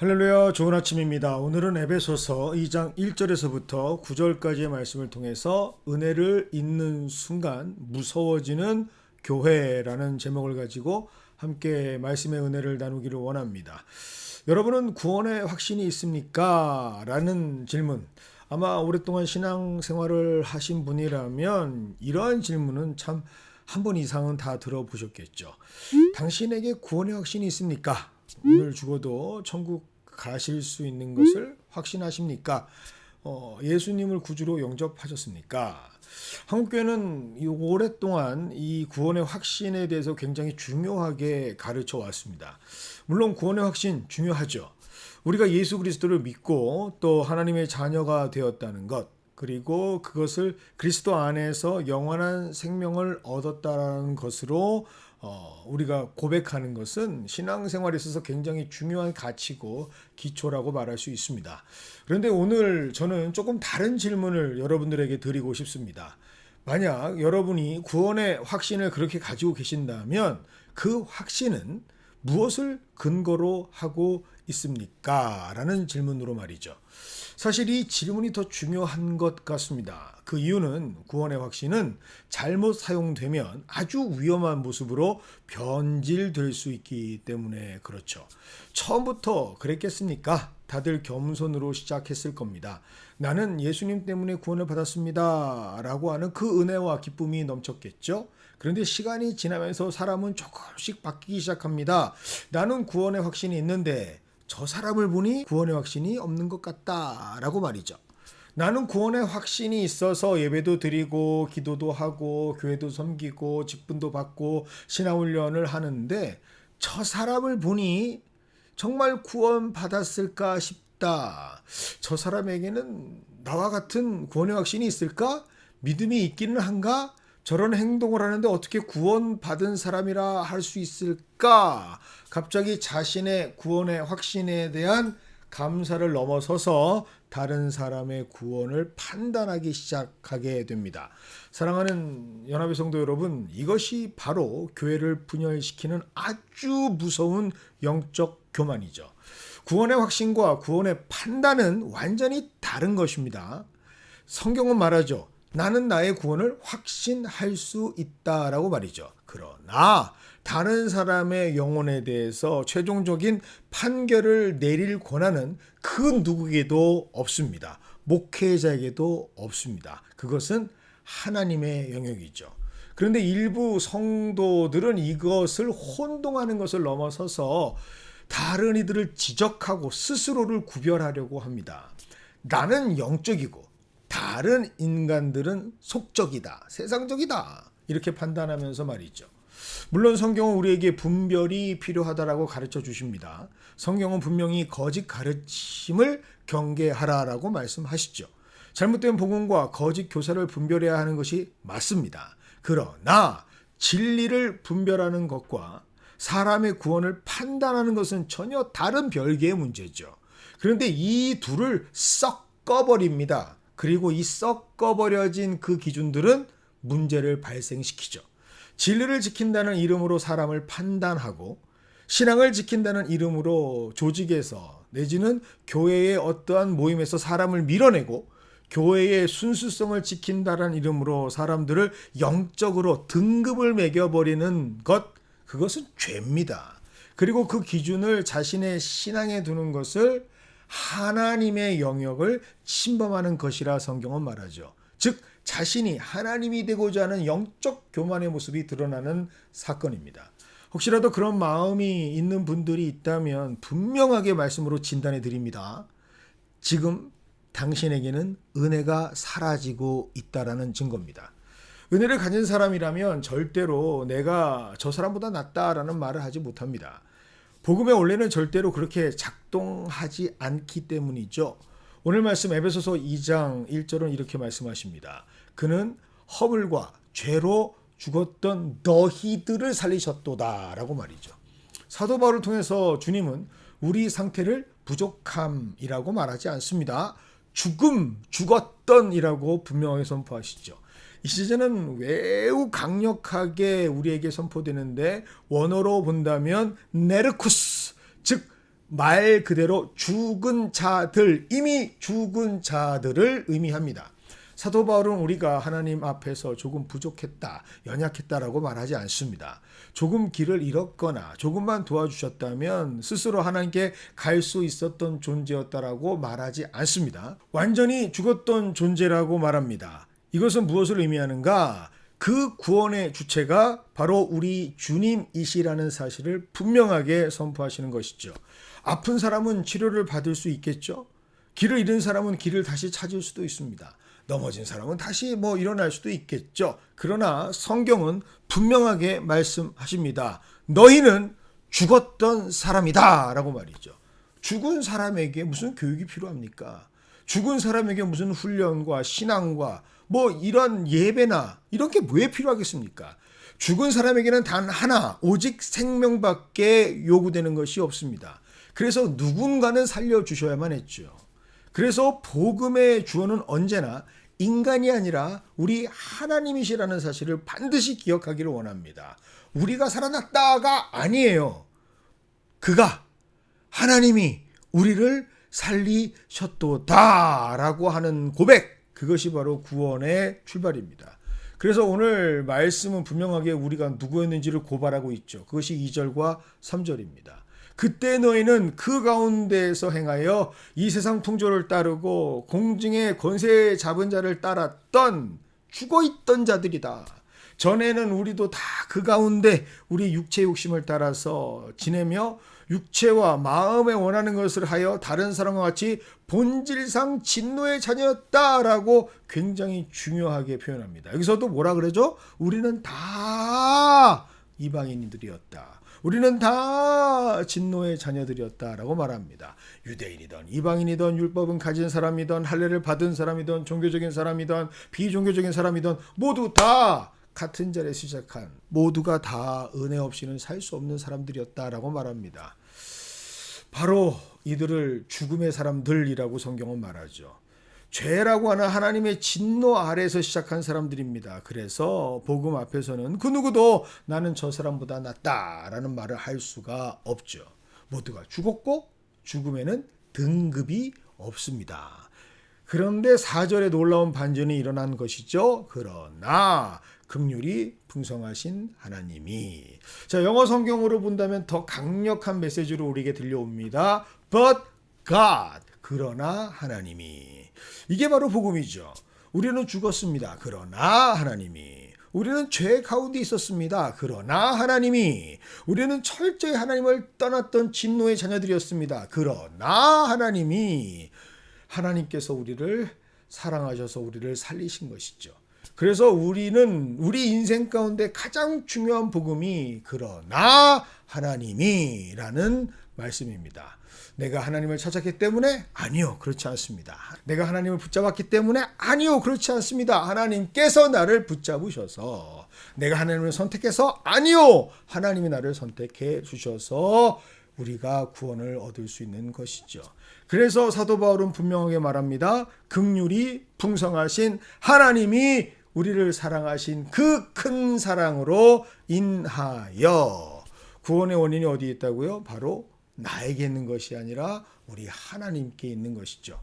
할렐루야, 좋은 아침입니다. 오늘은 에베소서 2장 1절에서부터 9절까지의 말씀을 통해서 은혜를 잊는 순간 무서워지는 교회라는 제목을 가지고 함께 말씀의 은혜를 나누기를 원합니다. 여러분은 구원의 확신이 있습니까? 라는 질문. 아마 오랫동안 신앙생활을 하신 분이라면 이러한 질문은 참 한 번 이상은 다 들어보셨겠죠. 당신에게 구원의 확신이 있습니까? 오늘 죽어도 천국 가실 수 있는 것을 확신하십니까? 예수님을 구주로 영접하셨습니까? 한국교회는 오랫동안 이 구원의 확신에 대해서 굉장히 중요하게 가르쳐 왔습니다. 물론 구원의 확신 중요하죠. 우리가 예수 그리스도를 믿고 또 하나님의 자녀가 되었다는 것, 그리고 그것을 그리스도 안에서 영원한 생명을 얻었다는 것으로 우리가 고백하는 것은 신앙생활에 있어서 굉장히 중요한 가치고 기초라고 말할 수 있습니다. 그런데 오늘 저는 조금 다른 질문을 여러분들에게 드리고 싶습니다. 만약 여러분이 구원의 확신을 그렇게 가지고 계신다면 그 확신은 무엇을 근거로 하고 있습니까? 라는 질문으로 말이죠. 사실 이 질문이 더 중요한 것 같습니다. 그 이유는 구원의 확신은 잘못 사용되면 아주 위험한 모습으로 변질될 수 있기 때문에 그렇죠. 처음부터 그랬겠습니까? 다들 겸손으로 시작했을 겁니다. 나는 예수님 때문에 구원을 받았습니다. 라고 하는 그 은혜와 기쁨이 넘쳤겠죠? 그런데 시간이 지나면서 사람은 조금씩 바뀌기 시작합니다. 나는 구원의 확신이 있는데 저 사람을 보니 구원의 확신이 없는 것 같다라고 말이죠. 나는 구원의 확신이 있어서 예배도 드리고 기도도 하고 교회도 섬기고 직분도 받고 신앙훈련을 하는데 저 사람을 보니 정말 구원 받았을까 싶다. 저 사람에게는 나와 같은 구원의 확신이 있을까? 믿음이 있기는 한가? 저런 행동을 하는데 어떻게 구원받은 사람이라 할 수 있을까? 갑자기 자신의 구원의 확신에 대한 감사를 넘어서서 다른 사람의 구원을 판단하기 시작하게 됩니다. 사랑하는 연합의 성도 여러분, 이것이 바로 교회를 분열시키는 아주 무서운 영적 교만이죠. 구원의 확신과 구원의 판단은 완전히 다른 것입니다. 성경은 말하죠. 나는 나의 구원을 확신할 수 있다라고 말이죠. 그러나 다른 사람의 영혼에 대해서 최종적인 판결을 내릴 권한은 그 누구에게도 없습니다. 목회자에게도 없습니다. 그것은 하나님의 영역이죠. 그런데 일부 성도들은 이것을 혼동하는 것을 넘어서서 다른 이들을 지적하고 스스로를 구별하려고 합니다. 나는 영적이고 다른 인간들은 속적이다, 세상적이다 이렇게 판단하면서 말이죠. 물론 성경은 우리에게 분별이 필요하다라고 가르쳐 주십니다. 성경은 분명히 거짓 가르침을 경계하라라고 말씀하시죠. 잘못된 복음과 거짓 교사를 분별해야 하는 것이 맞습니다. 그러나 진리를 분별하는 것과 사람의 구원을 판단하는 것은 전혀 다른 별개의 문제죠. 그런데 이 둘을 섞어버립니다. 그리고 이 섞어버려진 그 기준들은 문제를 발생시키죠. 진리를 지킨다는 이름으로 사람을 판단하고 신앙을 지킨다는 이름으로 조직에서 내지는 교회의 어떠한 모임에서 사람을 밀어내고 교회의 순수성을 지킨다는 이름으로 사람들을 영적으로 등급을 매겨버리는 것, 그것은 죄입니다. 그리고 그 기준을 자신의 신앙에 두는 것을 하나님의 영역을 침범하는 것이라 성경은 말하죠. 즉 자신이 하나님이 되고자 하는 영적 교만의 모습이 드러나는 사건입니다. 혹시라도 그런 마음이 있는 분들이 있다면 분명하게 말씀으로 진단해 드립니다. 지금 당신에게는 은혜가 사라지고 있다라는 증거입니다. 은혜를 가진 사람이라면 절대로 내가 저 사람보다 낫다라는 말을 하지 못합니다. 복음의 원리는 절대로 그렇게 작동하지 않기 때문이죠. 오늘 말씀 에베소서 2장 1절은 이렇게 말씀하십니다. 그는 허물과 죄로 죽었던 너희들을 살리셨도다 라고 말이죠. 사도 바울을 통해서 주님은 우리 상태를 부족함이라고 말하지 않습니다. 죽었던이라고 분명하게 선포하시죠. 이 시제는 매우 강력하게 우리에게 선포되는데 원어로 본다면 네르쿠스, 즉 말 그대로 죽은 자들, 이미 죽은 자들을 의미합니다. 사도 바울은 우리가 하나님 앞에서 조금 부족했다, 연약했다라고 말하지 않습니다. 조금 길을 잃었거나 조금만 도와주셨다면 스스로 하나님께 갈 수 있었던 존재였다라고 말하지 않습니다. 완전히 죽었던 존재라고 말합니다. 이것은 무엇을 의미하는가? 그 구원의 주체가 바로 우리 주님이시라는 사실을 분명하게 선포하시는 것이죠. 아픈 사람은 치료를 받을 수 있겠죠. 길을 잃은 사람은 길을 다시 찾을 수도 있습니다. 넘어진 사람은 다시 일어날 수도 있겠죠. 그러나 성경은 분명하게 말씀하십니다. 너희는 죽었던 사람이다 라고 말이죠. 죽은 사람에게 무슨 교육이 필요합니까? 죽은 사람에게 무슨 훈련과 신앙과 이런 예배나 이런 게 왜 필요하겠습니까? 죽은 사람에게는 단 하나, 오직 생명밖에 요구되는 것이 없습니다. 그래서 누군가는 살려주셔야만 했죠. 그래서 복음의 주어는 언제나 인간이 아니라 우리 하나님이시라는 사실을 반드시 기억하기를 원합니다. 우리가 살아났다가 아니에요. 그가, 하나님이 우리를 살리셨도다라고 하는 고백, 그것이 바로 구원의 출발입니다. 그래서 오늘 말씀은 분명하게 우리가 누구였는지를 고발하고 있죠. 그것이 2절과 3절입니다. 그때 너희는 그 가운데에서 행하여 이 세상 풍조를 따르고 공중의 권세 잡은 자를 따랐던 죽어있던 자들이다. 전에는 우리도 다 그 가운데 우리 육체 욕심을 따라서 지내며 육체와 마음에 원하는 것을 하여 다른 사람과 같이 본질상 진노의 자녀였다라고 굉장히 중요하게 표현합니다. 여기서도 뭐라 그러죠? 우리는 다 이방인들이었다. 우리는 다 진노의 자녀들이었다라고 말합니다. 유대인이든 이방인이든 율법은 가진 사람이든 할례를 받은 사람이든 종교적인 사람이든 비종교적인 사람이든 모두 다 같은 자리에 시작한, 모두가 다 은혜 없이는 살 수 없는 사람들이었다라고 말합니다. 바로 이들을 죽음의 사람들이라고 성경은 말하죠. 죄라고 하는 하나님의 진노 아래에서 시작한 사람들입니다. 그래서 복음 앞에서는 그 누구도 나는 저 사람보다 낫다라는 말을 할 수가 없죠. 모두가 죽었고 죽음에는 등급이 없습니다. 그런데 4절에 놀라운 반전이 일어난 것이죠. 그러나 긍휼이 풍성하신 하나님이. 자, 영어 성경으로 본다면 더 강력한 메시지로 우리에게 들려옵니다. But God. 그러나 하나님이. 이게 바로 복음이죠. 우리는 죽었습니다. 그러나 하나님이. 우리는 죄 가운데 있었습니다. 그러나 하나님이. 우리는 철저히 하나님을 떠났던 진노의 자녀들이었습니다. 그러나 하나님이. 하나님께서 우리를 사랑하셔서 우리를 살리신 것이죠. 그래서 우리는 우리 인생 가운데 가장 중요한 복음이 그러나 하나님이라는 말씀입니다. 내가 하나님을 찾았기 때문에? 아니요, 그렇지 않습니다. 내가 하나님을 붙잡았기 때문에? 아니요, 그렇지 않습니다. 하나님께서 나를 붙잡으셔서. 내가 하나님을 선택해서? 아니요, 하나님이 나를 선택해 주셔서 우리가 구원을 얻을 수 있는 것이죠. 그래서 사도 바울은 분명하게 말합니다. 긍휼이 풍성하신 하나님이 우리를 사랑하신 그 큰 사랑으로 인하여. 구원의 원인이 어디에 있다고요? 바로 나에게 있는 것이 아니라 우리 하나님께 있는 것이죠.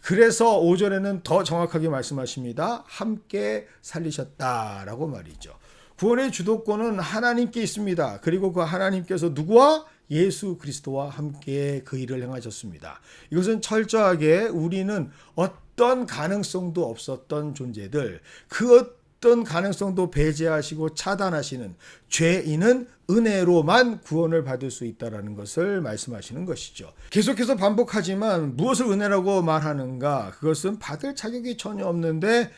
그래서 5절에는 더 정확하게 말씀하십니다. 함께 살리셨다라고 말이죠. 구원의 주도권은 하나님께 있습니다. 그리고 그 하나님께서 누구와? 예수 그리스도와 함께 그 일을 행하셨습니다. 이것은 철저하게 우리는 어떤 가능성도 없었던 존재들, 그 어떤 가능성도 배제하시고 차단하시는 죄인은 은혜로만 구원을 받을 수 있다는 것을 말씀하시는 것이죠. 계속해서 반복하지만 무엇을 은혜라고 말하는가? 그것은 받을 자격이 전혀 없는데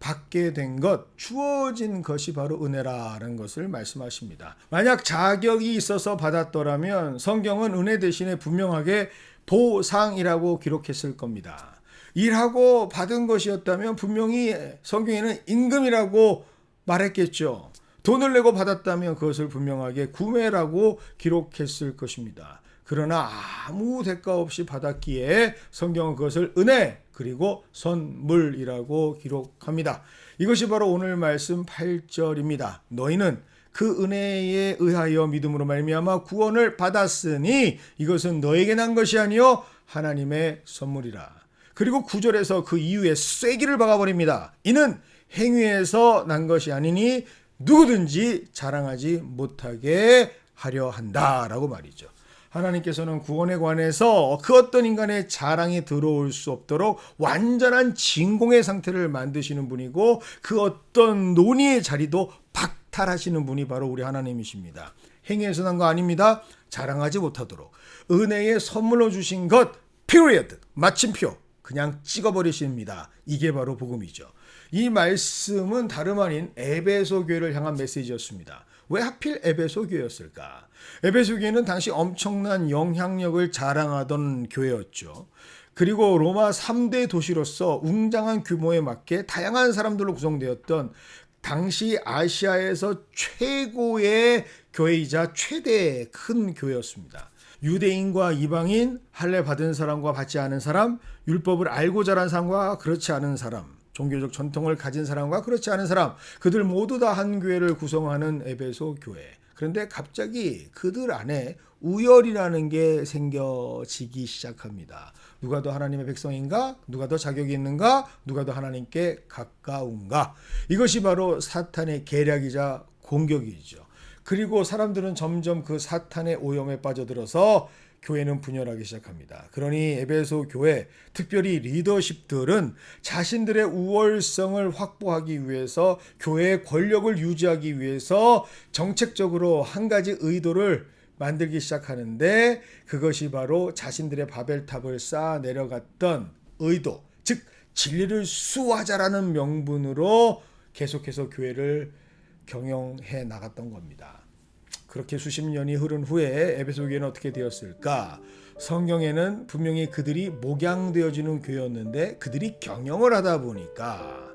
받게 된 것, 주어진 것이 바로 은혜라는 것을 말씀하십니다. 만약 자격이 있어서 받았더라면 성경은 은혜 대신에 분명하게 보상이라고 기록했을 겁니다. 일하고 받은 것이었다면 분명히 성경에는 임금이라고 말했겠죠. 돈을 내고 받았다면 그것을 분명하게 구매라고 기록했을 것입니다. 그러나 아무 대가 없이 받았기에 성경은 그것을 은혜 그리고 선물이라고 기록합니다. 이것이 바로 오늘 말씀 8절입니다. 너희는 그 은혜에 의하여 믿음으로 말미암아 구원을 받았으니 이것은 너에게 난 것이 아니요 하나님의 선물이라. 그리고 9절에서 그 이후에 쐐기를 박아버립니다. 이는 행위에서 난 것이 아니니 누구든지 자랑하지 못하게 하려 한다라고 말이죠. 하나님께서는 구원에 관해서 그 어떤 인간의 자랑이 들어올 수 없도록 완전한 진공의 상태를 만드시는 분이고 그 어떤 논의의 자리도 박탈하시는 분이 바로 우리 하나님이십니다. 행위에서 난 거 아닙니다. 자랑하지 못하도록 은혜의 선물로 주신 것 period 마침표 그냥 찍어버리십니다. 이게 바로 복음이죠. 이 말씀은 다름 아닌 에베소 교회를 향한 메시지였습니다. 왜 하필 에베소 교회였을까? 에베소 교회는 당시 엄청난 영향력을 자랑하던 교회였죠. 그리고 로마 3대 도시로서 웅장한 규모에 맞게 다양한 사람들로 구성되었던 당시 아시아에서 최고의 교회이자 최대의 큰 교회였습니다. 유대인과 이방인, 할례 받은 사람과 받지 않은 사람, 율법을 알고 자란 사람과 그렇지 않은 사람, 종교적 전통을 가진 사람과 그렇지 않은 사람, 그들 모두 다 한 교회를 구성하는 에베소 교회. 그런데 갑자기 그들 안에 우열이라는 게 생겨지기 시작합니다. 누가 더 하나님의 백성인가? 누가 더 자격이 있는가? 누가 더 하나님께 가까운가? 이것이 바로 사탄의 계략이자 공격이죠. 그리고 사람들은 점점 그 사탄의 오염에 빠져들어서 교회는 분열하기 시작합니다. 그러니 에베소 교회, 특별히 리더십들은 자신들의 우월성을 확보하기 위해서 교회의 권력을 유지하기 위해서 정책적으로 한 가지 의도를 만들기 시작하는데 그것이 바로 자신들의 바벨탑을 쌓아 내려갔던 의도, 즉 진리를 수호하자라는 명분으로 계속해서 교회를 경영해 나갔던 겁니다. 그렇게 수십 년이 흐른 후에 에베소 교회는 어떻게 되었을까? 성경에는 분명히 그들이 목양되어지는 교회였는데 그들이 경영을 하다 보니까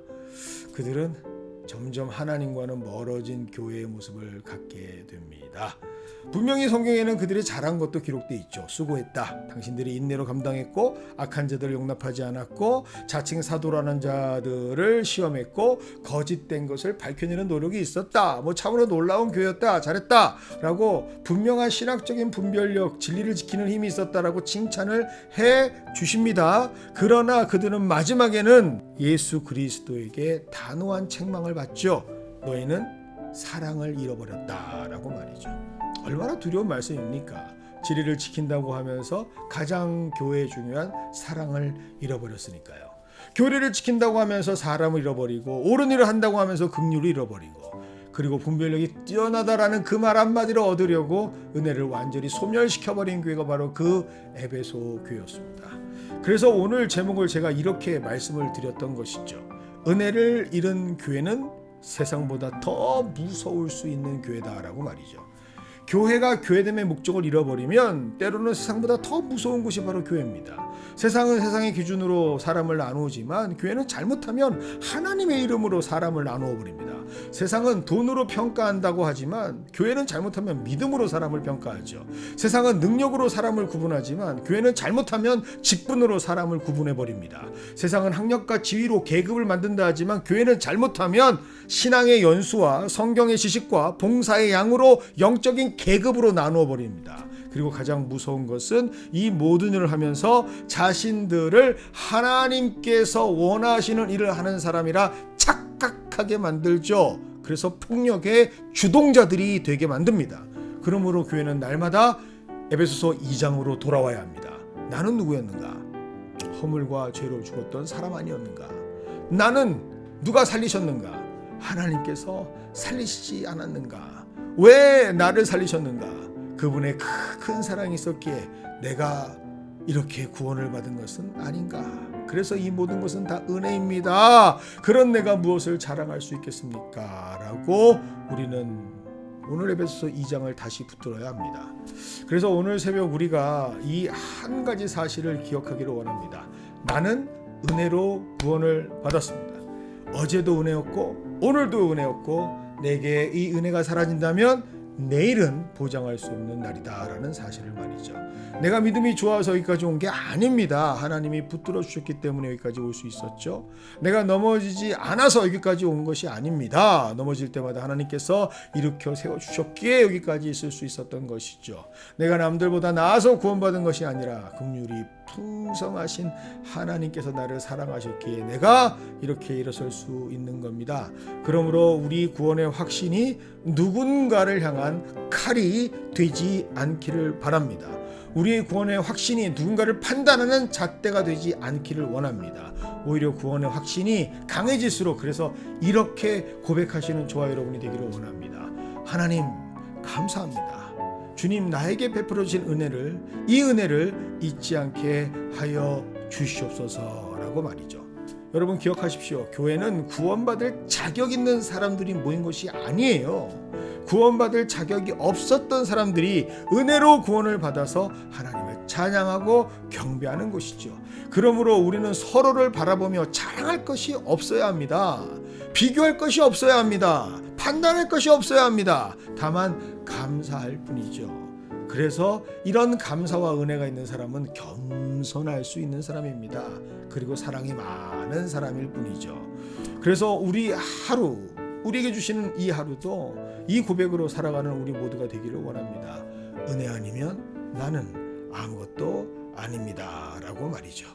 그들은 점점 하나님과는 멀어진 교회의 모습을 갖게 됩니다. 분명히 성경에는 그들이 잘한 것도 기록되어 있죠. 수고했다. 당신들이 인내로 감당했고 악한 자들을 용납하지 않았고 자칭 사도라는 자들을 시험했고 거짓된 것을 밝혀내는 노력이 있었다. 참으로 놀라운 교회였다. 잘했다. 라고 분명한 신학적인 분별력, 진리를 지키는 힘이 있었다라고 칭찬을 해 주십니다. 그러나 그들은 마지막에는 예수 그리스도에게 단호한 책망을 받죠. 너희는 사랑을 잃어버렸다라고 말이죠. 얼마나 두려운 말씀입니까? 진리를 지킨다고 하면서 가장 교회에 중요한 사랑을 잃어버렸으니까요. 교리를 지킨다고 하면서 사람을 잃어버리고 옳은 일을 한다고 하면서 긍휼을 잃어버리고 그리고 분별력이 뛰어나다라는 그 말 한마디를 얻으려고 은혜를 완전히 소멸시켜버린 교회가 바로 그 에베소 교회였습니다. 그래서 오늘 제목을 제가 이렇게 말씀을 드렸던 것이죠. 은혜를 잃은 교회는 세상보다 더 무서울 수 있는 교회다라고 말이죠. 교회가 교회됨의 목적을 잃어버리면 때로는 세상보다 더 무서운 곳이 바로 교회입니다. 세상은 세상의 기준으로 사람을 나누지만 교회는 잘못하면 하나님의 이름으로 사람을 나누어 버립니다. 세상은 돈으로 평가한다고 하지만 교회는 잘못하면 믿음으로 사람을 평가하죠. 세상은 능력으로 사람을 구분하지만 교회는 잘못하면 직분으로 사람을 구분해 버립니다. 세상은 학력과 지위로 계급을 만든다 하지만 교회는 잘못하면 신앙의 연수와 성경의 지식과 봉사의 양으로 영적인 계급으로 나누어 버립니다. 그리고 가장 무서운 것은 이 모든 일을 하면서 자신들을 하나님께서 원하시는 일을 하는 사람이라 착각하게 만들죠. 그래서 폭력의 주동자들이 되게 만듭니다. 그러므로 교회는 날마다 에베소서 2장으로 돌아와야 합니다. 나는 누구였는가? 허물과 죄로 죽었던 사람 아니었는가? 나는 누가 살리셨는가? 하나님께서 살리시지 않았는가? 왜 나를 살리셨는가? 그분의 큰 사랑이 있었기에 내가 이렇게 구원을 받은 것은 아닌가? 그래서 이 모든 것은 다 은혜입니다. 그런 내가 무엇을 자랑할 수 있겠습니까? 라고 우리는 오늘 에베소서 2장을 다시 붙들어야 합니다. 그래서 오늘 새벽 우리가 이 한 가지 사실을 기억하기를 원합니다. 나는 은혜로 구원을 받았습니다. 어제도 은혜였고 오늘도 은혜였고 내게 이 은혜가 사라진다면 내일은 보장할 수 없는 날이다라는 사실을 말이죠. 내가 믿음이 좋아서 여기까지 온 게 아닙니다. 하나님이 붙들어 주셨기 때문에 여기까지 올 수 있었죠. 내가 넘어지지 않아서 여기까지 온 것이 아닙니다. 넘어질 때마다 하나님께서 일으켜 세워주셨기에 여기까지 있을 수 있었던 것이죠. 내가 남들보다 나아서 구원받은 것이 아니라 긍휼이 풍성하신 하나님께서 나를 사랑하셨기에 내가 이렇게 일어설 수 있는 겁니다. 그러므로 우리 구원의 확신이 누군가를 향한 칼이 되지 않기를 바랍니다. 우리의 구원의 확신이 누군가를 판단하는 잣대가 되지 않기를 원합니다. 오히려 구원의 확신이 강해질수록, 그래서 이렇게 고백하시는 저와 여러분이 되기를 원합니다. 하나님 감사합니다. 주님, 나에게 베풀어 주신 이 은혜를 잊지 않게 하여 주시옵소서라고 말이죠. 여러분 기억하십시오. 교회는 구원받을 자격 있는 사람들이 모인 것이 아니에요. 구원받을 자격이 없었던 사람들이 은혜로 구원을 받아서 하나님을 찬양하고 경배하는 곳이죠. 그러므로 우리는 서로를 바라보며 자랑할 것이 없어야 합니다. 비교할 것이 없어야 합니다. 판단할 것이 없어야 합니다. 다만 감사할 뿐이죠. 그래서 이런 감사와 은혜가 있는 사람은 겸손할 수 있는 사람입니다. 그리고 사랑이 많은 사람일 뿐이죠. 그래서 우리에게 주시는 이 하루도 이 고백으로 살아가는 우리 모두가 되기를 원합니다. 은혜 아니면 나는 아무것도 아닙니다 라고 말이죠.